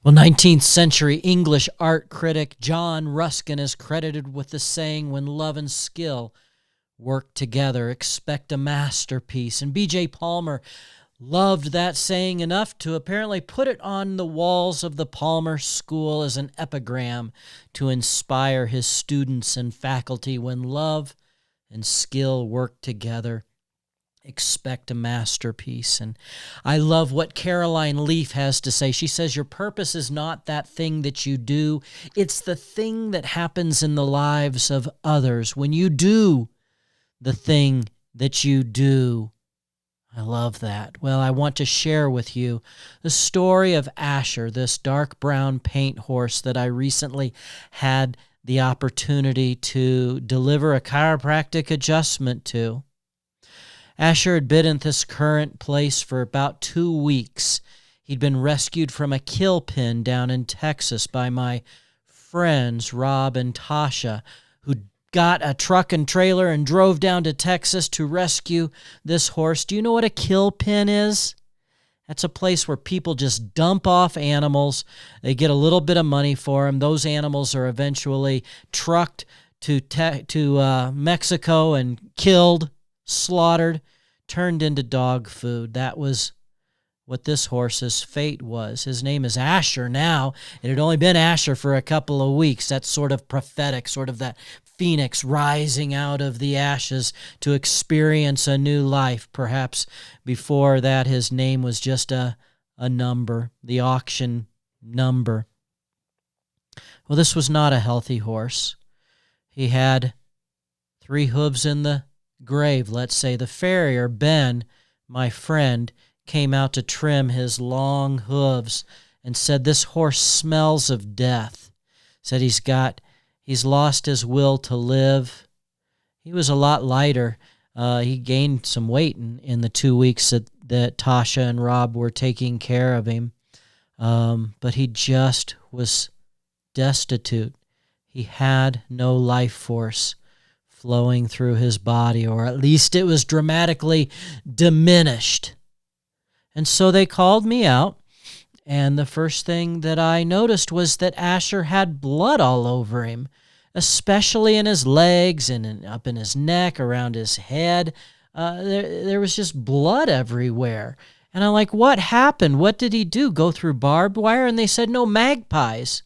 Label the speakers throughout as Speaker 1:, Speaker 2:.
Speaker 1: Well, 19th century English art critic John Ruskin is credited with the saying, "When love and skill work together, expect a masterpiece." And B.J. Palmer loved that saying enough to apparently put it on the walls of the Palmer School as an epigram to inspire his students and faculty. When love and skill work together, expect a masterpiece. And I love what Caroline Leaf has to say. She says, your purpose is not that thing that you do. It's the thing that happens in the lives of others. When you do the thing that you do. I love that. Well, I want to share with you the story of Asher, this dark brown paint horse that I recently had the opportunity to deliver a chiropractic adjustment to. Asher had been at this current place for about 2 weeks. He'd been rescued from a kill pen down in Texas by my friends, Rob and Tasha, who got a truck and trailer and drove down to Texas to rescue this horse. Do you know what a kill pen is? That's a place where people just dump off animals. They get a little bit of money for them. Those animals are eventually trucked to Mexico and killed, slaughtered, turned into dog food. That was what this horse's fate was. His name is Asher now. It had only been Asher for a couple of weeks. That's sort of prophetic, sort of that phoenix rising out of the ashes to experience a new life. Perhaps before that, his name was just a number, the auction number. Well, this was not a healthy horse. He had 3 hooves in the grave, let's say. The farrier, Ben, my friend, came out to trim his long hooves and said, this horse smells of death. Said he's lost his will to live. He was a lot lighter. He gained some weight in the 2 weeks that Tasha and Rob were taking care of him. But he just was destitute. He had no life force flowing through his body, or at least it was dramatically diminished. And so they called me out, and the first thing that I noticed was that Asher had blood all over him, especially in his legs and up in his neck, around his head. There was just blood everywhere. And I'm like, what happened? What did he do? Go through barbed wire? And they said, no, magpies.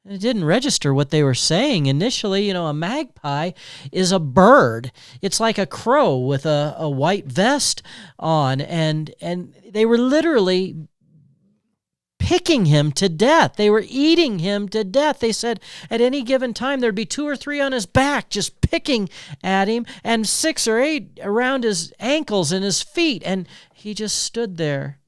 Speaker 1: It didn't register what they were saying initially. A magpie is a bird. It's like a crow with a white vest on, and they were literally picking him to death. They were eating him to death. They said at any given time there'd be 2 or 3 on his back just picking at him, and 6 or 8 around his ankles and his feet, and he just stood there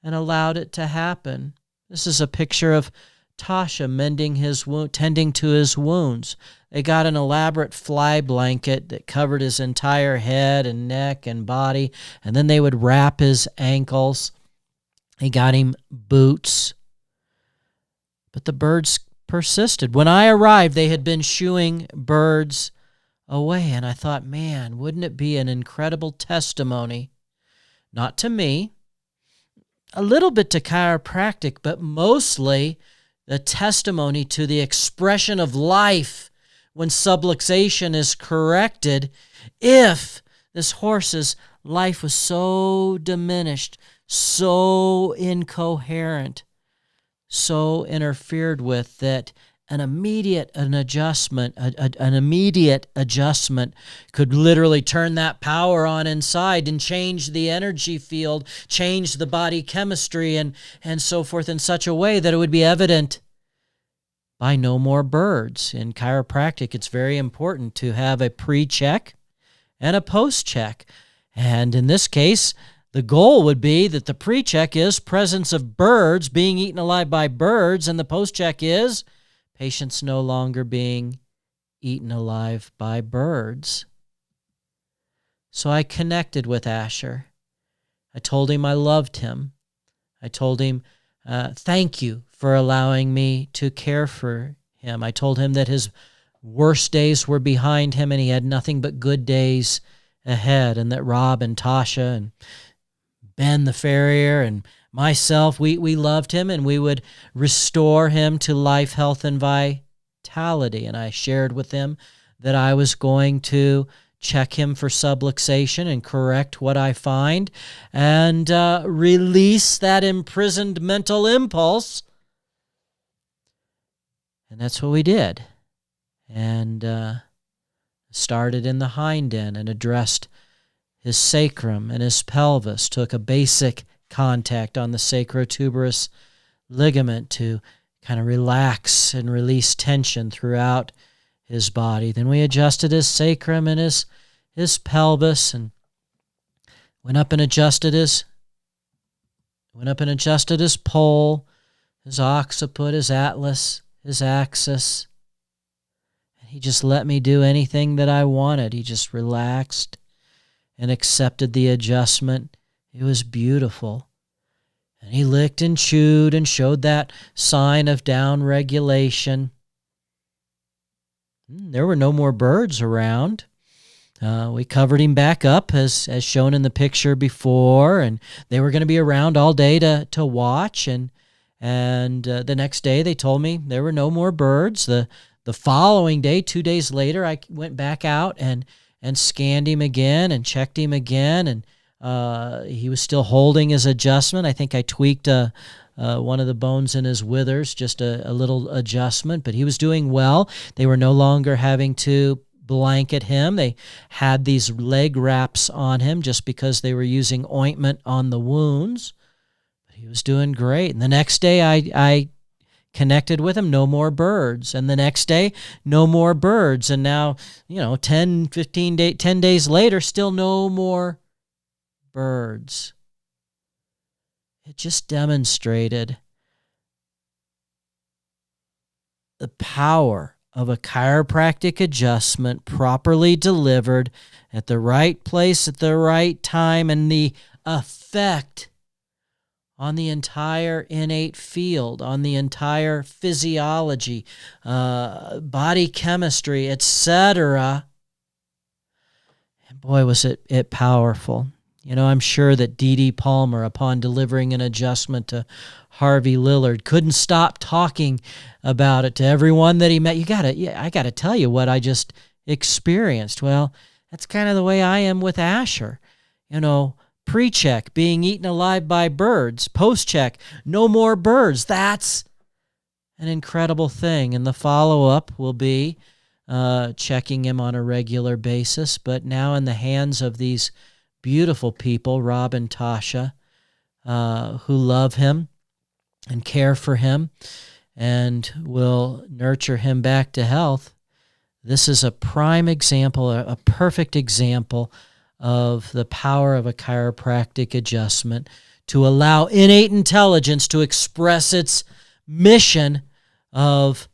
Speaker 1: and allowed it to happen. This is a picture of Tasha mending his wound, tending to his wounds. They got an elaborate fly blanket that covered his entire head and neck and body, and then they would wrap his ankles. They got him boots. But the birds persisted. When I arrived, they had been shooing birds away, and I thought, man, wouldn't it be an incredible testimony, not to me, a little bit to chiropractic, but mostly the testimony to the expression of life when subluxation is corrected, if this horse's life was so diminished, so incoherent, so interfered with, that an immediate adjustment could literally turn that power on inside and change the energy field, change the body chemistry, and so forth in such a way that it would be evident by no more birds. In chiropractic, it's very important to have a pre-check and a post-check. And in this case, the goal would be that the pre-check is presence of birds being eaten alive by birds, and the post-check is patients no longer being eaten alive by birds. So I connected with Asher. I told him I loved him. I told him, thank you for allowing me to care for him. I told him that his worst days were behind him and he had nothing but good days ahead, and that Rob and Tasha and Ben the farrier and myself, we loved him, and we would restore him to life, health, and vitality. And I shared with him that I was going to check him for subluxation and correct what I find and release that imprisoned mental impulse. And that's what we did. And started in the hind end and addressed his sacrum and his pelvis, took a basic contact on the sacrotuberous ligament to kind of relax and release tension throughout his body. Then we adjusted his sacrum and his pelvis, and went up and adjusted his pole, his occiput, his atlas, his axis. And he just let me do anything that I wanted. He just relaxed and accepted the adjustment. It was beautiful. And he licked and chewed and showed that sign of down regulation. There were no more birds around. We covered him back up as shown in the picture before, and they were going to be around all day to watch. And the next day they told me there were no more birds. The following day, 2 days later, I went back out and scanned him again and checked him again, and he was still holding his adjustment. I think I tweaked one of the bones in his withers, just a little adjustment, but he was doing well. They were no longer having to blanket him. They had these leg wraps on him just because they were using ointment on the wounds. But he was doing great. And the next day I connected with him, no more birds. And the next day, no more birds. And now, 10 days later, still no more birds. It just demonstrated the power of a chiropractic adjustment properly delivered at the right place at the right time, and the effect on the entire innate field, on the entire physiology, body chemistry, etc. And boy, was it powerful. I'm sure that D.D. Palmer, upon delivering an adjustment to Harvey Lillard, couldn't stop talking about it to everyone that he met. I got to tell you what I just experienced. Well, that's kind of the way I am with Asher. Pre-check, being eaten alive by birds. Post-check, no more birds. That's an incredible thing. And the follow-up will be checking him on a regular basis, but now in the hands of these beautiful people, Rob and Tasha, who love him and care for him and will nurture him back to health. This is a prime example, a perfect example of the power of a chiropractic adjustment to allow innate intelligence to express its mission of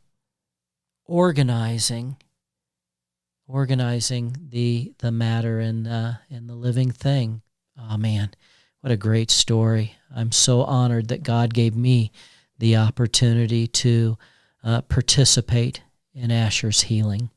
Speaker 1: organizing the matter in the living thing. Oh man, what a great story. I'm so honored that God gave me the opportunity to participate in Asher's healing.